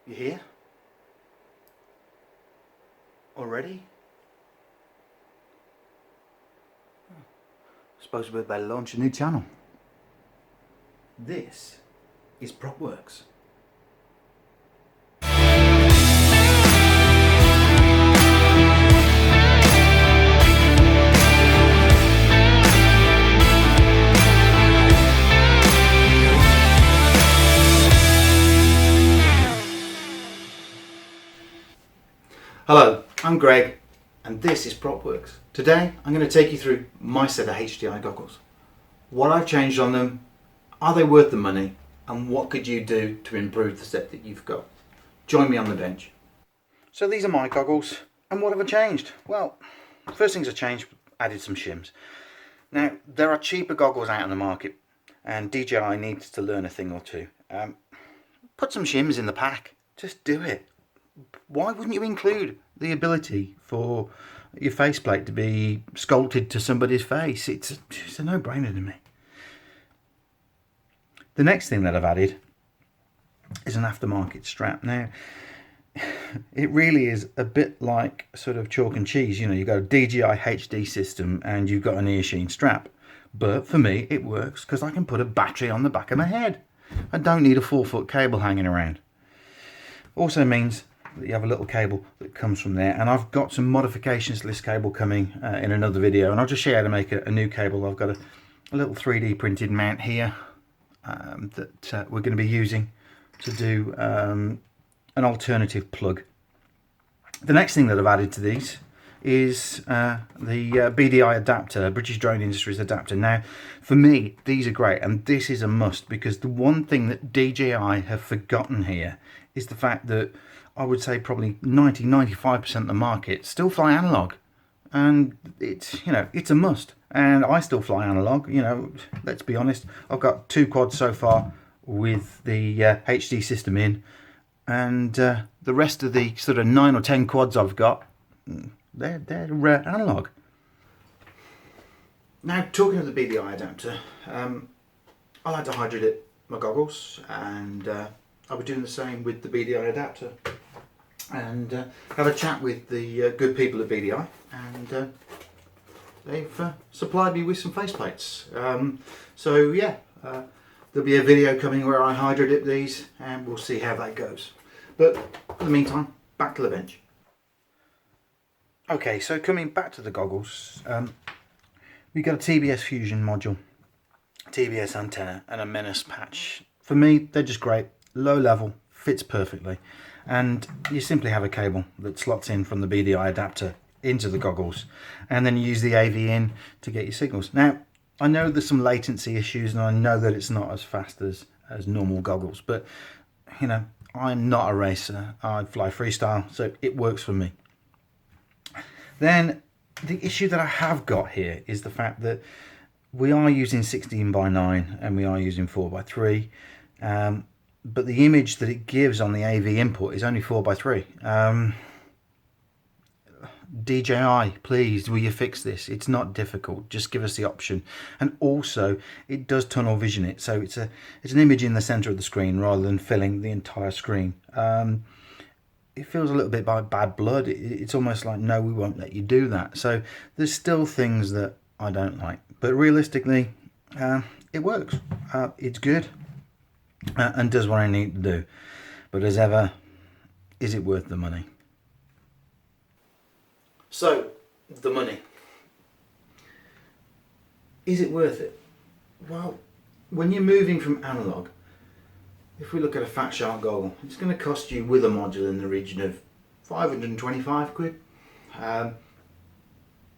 You here? Already? Suppose we'd better launch a new channel. This is PropWorks. Hello, I'm Greg and this is PropWorks. Today I'm going to take you through my set of HDI goggles. What I've changed on them, are they worth the money, and what could you do to improve the set that you've got? Join me on the bench. So these are my goggles, and what have I changed? Well, first things I changed, added some shims. Now there are cheaper goggles out on the market and DJI needs to learn a thing or two. Put some shims in the pack, just do it. Why wouldn't you include the ability for your faceplate to be sculpted to somebody's face? It's a no-brainer to me. The next thing that I've added is an aftermarket strap. Now, it really is a bit like sort of chalk and cheese. You know, you've got a DJI HD system and you've got an Earsheen strap. But for me, it works because I can put a battery on the back of my head. I don't need a 4-foot cable hanging around. Also means that you have a little cable that comes from there, and I've got some modifications to this cable coming in another video, and I'll just show you how to make a new cable. I've got a little 3D printed mount here that we're going to be using to do an alternative plug. The next thing that I've added to these is the BDI adapter, British Drone Industries adapter. Now for me these are great, and this is a must, because the one thing that DJI have forgotten here is the fact that I would say probably 90-95% of the market still fly analog, and it's, you know, it's a must. And I still fly analog, you know, let's be honest. I've got 2 quads so far with the HD system in, and the rest of the sort of 9 or 10 quads I've got, they're analog. Now, talking of the BDI adapter, I like to hydro dip my goggles, and I'll be doing the same with the BDI adapter, and have a chat with the good people at BDI, and they've supplied me with some faceplates. So yeah, there'll be a video coming where I hydro dip these, and we'll see how that goes. But in the meantime, back to the bench. Okay, so coming back to the goggles, we've got a TBS Fusion module, TBS antenna, and a Menace patch. For me, they're just great. Low level, fits perfectly, and you simply have a cable that slots in from the BDI adapter into the goggles, and then you use the AV in to get your signals. Now I know there's some latency issues, and I know that it's not as fast as normal goggles, but you know, I'm not a racer, I fly freestyle, so it works for me. Then the issue that I have got here is the fact that we are using 16:9 and we are using 4:3, but the image that it gives on the AV input is only 4:3. DJI, please, will you fix this? It's not difficult, just give us the option. And also it does tunnel vision it, so it's an image in the center of the screen rather than filling the entire screen. It feels a little bit like bad blood. It's almost like, no, we won't let you do that. So there's still things that I don't like, but realistically it works. It's good and does what I need to do, but as ever, is it worth the money? So the money, is it worth it? Well, when you're moving from analog, if we look at a Fat Shark goggle, it's going to cost you with a module in the region of 525 quid. The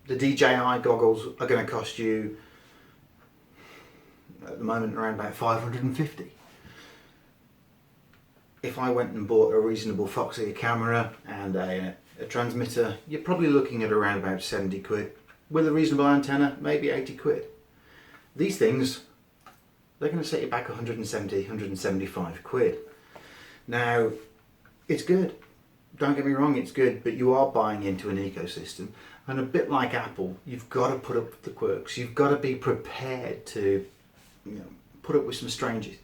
DJI goggles are going to cost you at the moment around about 550. If I went and bought a reasonable Foxy camera and a transmitter, you're probably looking at around about 70 quid. With a reasonable antenna, maybe 80 quid. These things, they're going to set you back 170, 175 quid. Now, it's good. Don't get me wrong, it's good, but you are buying into an ecosystem. And a bit like Apple, you've got to put up with the quirks. You've got to be prepared to, you know, put up with some strangers.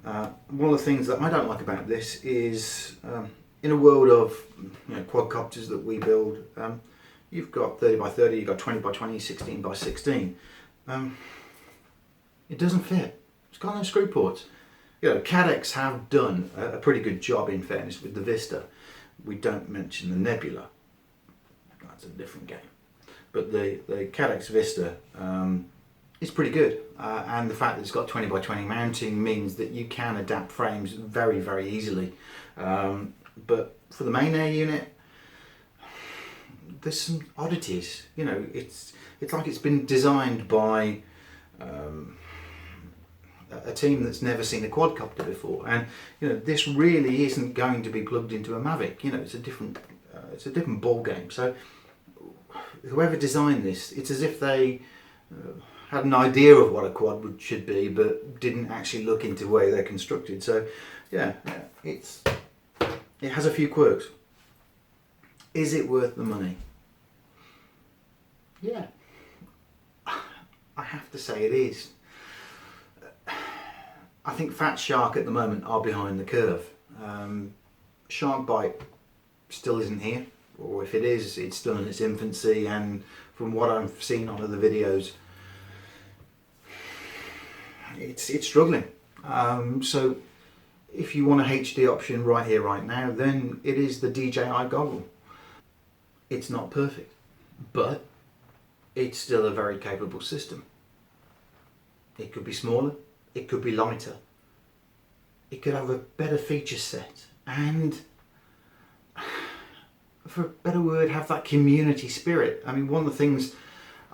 One of the things that I don't like about this is in a world of quadcopters that we build, you've got 30 by 30, you've got 20 by 20, 16 by 16. It doesn't fit. It's got no screw ports. Cadex have done a pretty good job, in fairness, with the Vista. We don't mention the Nebula. That's a different game. But the Cadex Vista is pretty good. And the fact that it's got 20 by 20 mounting means that you can adapt frames very, very easily. But for the main air unit, there's some oddities. It's like it's been designed by a team that's never seen a quadcopter before, and this really isn't going to be plugged into a Mavic. It's a different ball game. So whoever designed this, it's as if they had an idea of what a quad should be, but didn't actually look into the way they're constructed. So yeah, it has a few quirks. Is it worth the money? Yeah, I have to say it is. I think Fat Shark at the moment are behind the curve. Shark Bite still isn't here, or if it is, it's still in its infancy, and from what I've seen on other videos, it's struggling. So if you want a HD option right here, right now, then it is the DJI goggle. It's not perfect, but it's still a very capable system. It could be smaller, it could be lighter, it could have a better feature set, and for a better word, have that community spirit. I mean, one of the things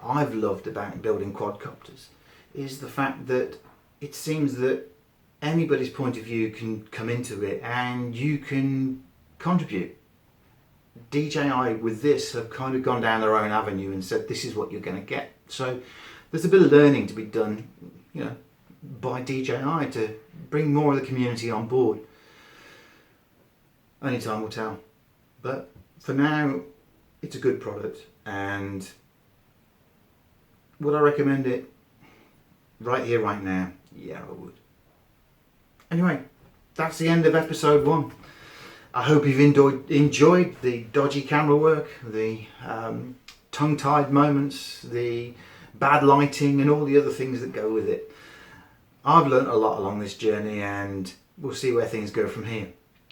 I've loved about building quadcopters is the fact that it seems that anybody's point of view can come into it and you can contribute. DJI with this have kind of gone down their own avenue and said this is what you're going to get. So there's a bit of learning to be done, by DJI to bring more of the community on board. Only time will tell. But for now, it's a good product, and would I recommend it right here, right now? Yeah, I would. Anyway, that's the end of episode 1. I hope you've enjoyed the dodgy camera work, the tongue-tied moments, the bad lighting, and all the other things that go with it. I've learnt a lot along this journey, and we'll see where things go from here.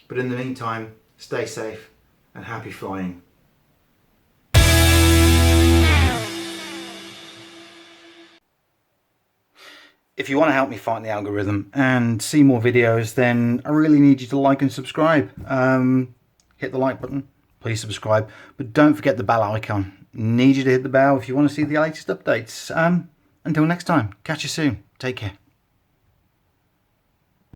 But in the meantime, stay safe and happy flying. If you want to help me fight the algorithm and see more videos, then I really need you to like and subscribe. Hit the like button, please subscribe, but don't forget the bell icon. Need you to hit the bell if you want to see the latest updates. Until next time, catch you soon. Take care.